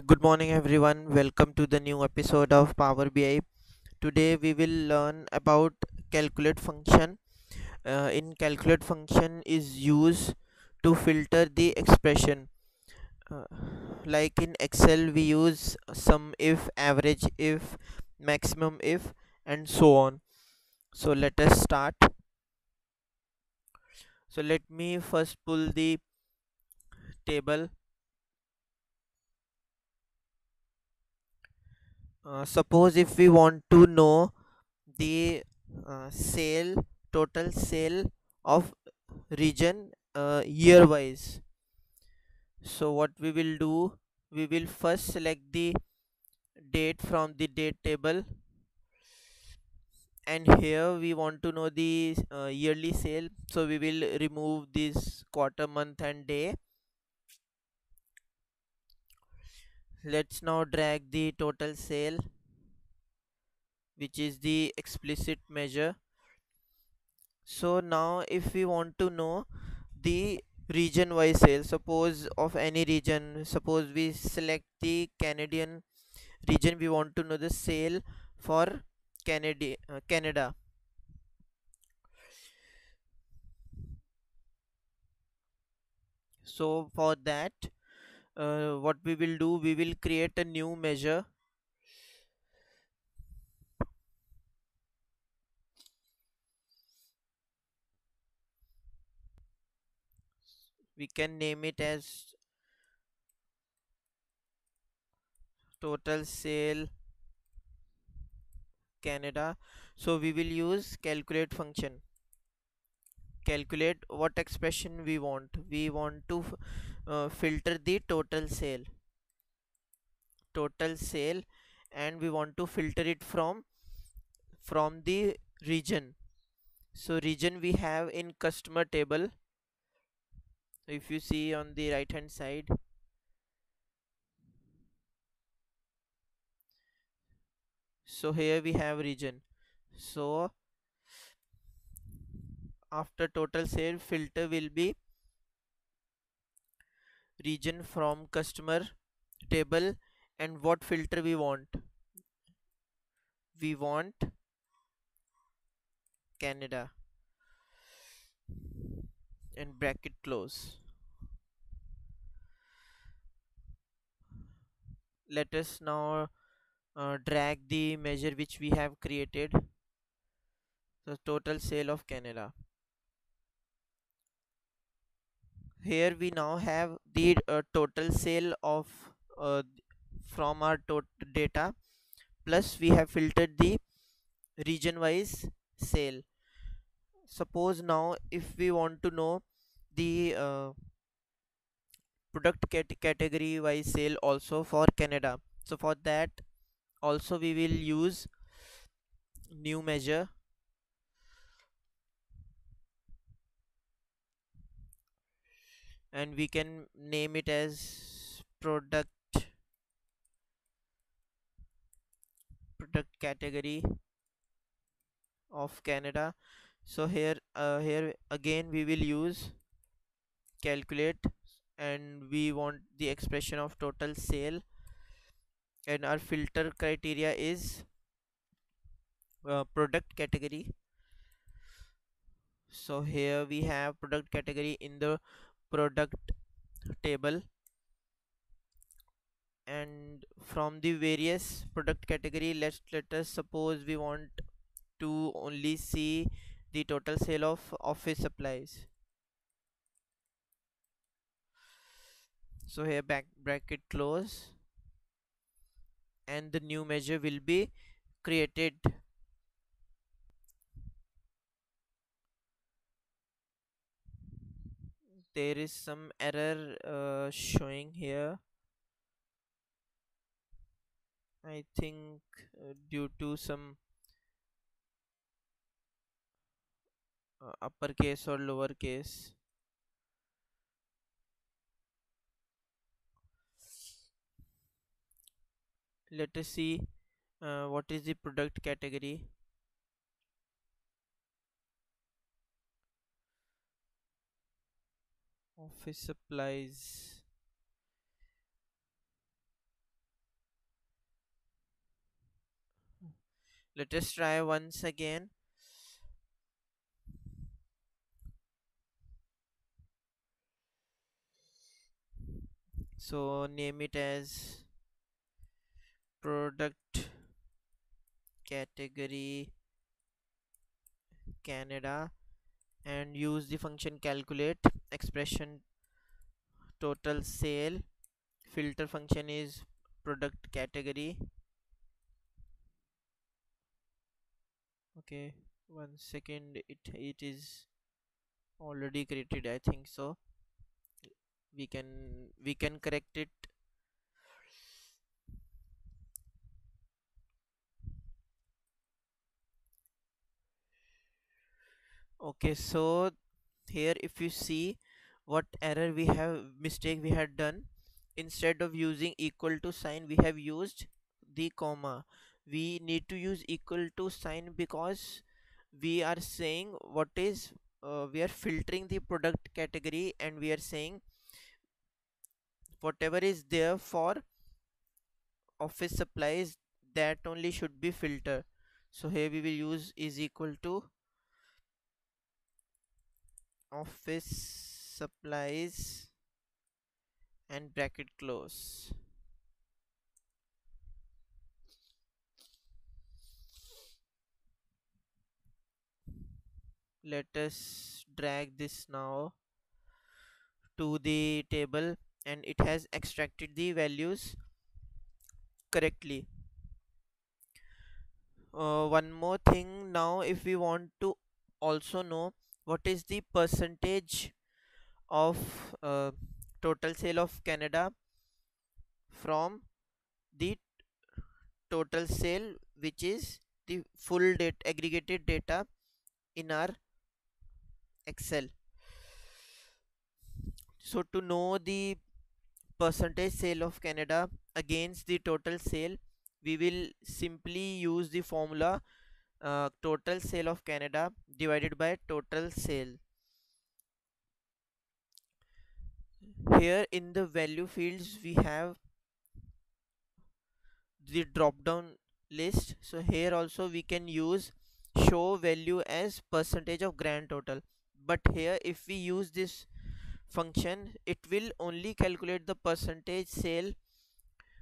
Good morning everyone. Welcome to the new episode of Power BI. Today we will learn about calculate function. In calculate function is used to filter the expression. Uh, like in Excel we use sum if, average if, maximum if, and so on. So let us start. So let me first pull the table. Suppose if we want to know the sale total sale of region year wise, so what we will do, we will first select the date from the date table, and here we want to know the yearly sale, so we will remove this quarter, month and day. Let's now drag the total sale, which is the explicit measure. So now if we want to know the region wise sale, suppose of any region, suppose we select the Canadian region, we want to know the sale for Canada. So for that, what we will do, we will create a new measure. We can name it as total sale Canada. So we will use calculate function. Calculate what expression we want. We want to filter the total sale, and we want to filter it from the region. So region we have in customer table. If you see on the right hand side, so here we have region. So after total sale, filter will be region from customer table. And what filter we want, we want Canada, and bracket close. Let us now drag the measure which we have created, the total sale of Canada. Here we now have the total sale of uh, from our data, plus we have filtered the region wise sale. Suppose now if we want to know the product category wise sale also for Canada, so for that also we will use new measure, and we can name it as product category of Canada. So here again we will use calculate, and we want the expression of total sale, and our filter criteria is product category. So here we have product category in the product table, and from the various product category, let us suppose we want to only see the total sale of office supplies. So here back bracket close, and the new measure will be created. There is some error showing here, I think due to some uppercase or lowercase. Let us see what is the product category. Office supplies. Let us try once again. So name it as product category Canada and use the function calculate expression total sale. Filter function is product category. Okay, 1 second, it is already created, I think so. We can correct it. Okay, so here if you see what error we have, mistake we had done, instead of using equal to sign we have used the comma. We need to use equal to sign because we are saying what is we are filtering the product category, and we are saying whatever is there for office supplies, that only should be filter. So here we will use is equal to office supplies and bracket close. Let us drag this now to the table, and it has extracted the values correctly. One more thing, now if we want to also know what is the percentage of total sale of Canada from the total sale, which is the full data, aggregated data in our Excel. So to know the percentage sale of Canada against the total sale, we will simply use the formula total sale of Canada divided by total sale. Here in the value fields we have the drop down list, so here also we can use show value as percentage of grand total, but here if we use this function it will only calculate the percentage sale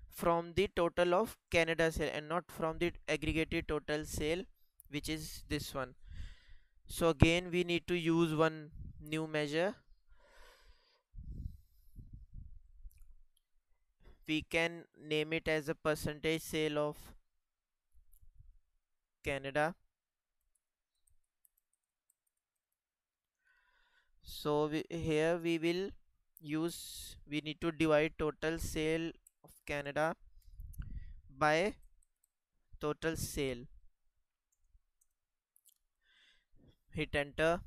from the total of Canada sale and not from the aggregated total sale, which is this one. So again we need to use one new measure. We can name it as a percentage sale of Canada. So here we will use, we need to divide total sale of Canada by total sale. Hit enter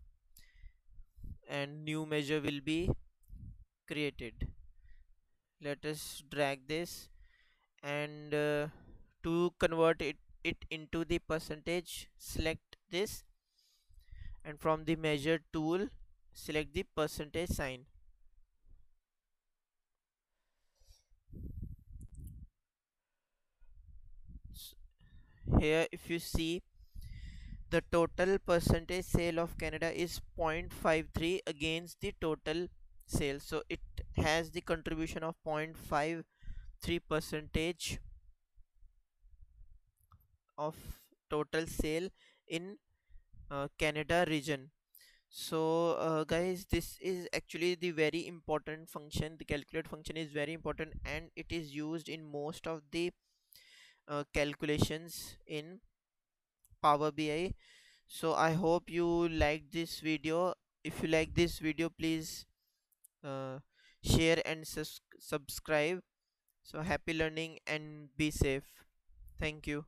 and new measure will be created. Let us drag this, and to convert it into the percentage, select this, and from the measure tool select the percentage sign. Here if you see, the total percentage sale of Canada is 0.53 against the total sale, so it has the contribution of 0.53 percentage of total sale in Canada region. So guys, this is actually the very important function. The calculate function is very important, and it is used in most of the calculations in Power BI. So I hope you liked this video. If you like this video, please uh, share and subscribe. So happy learning and be safe. Thank you.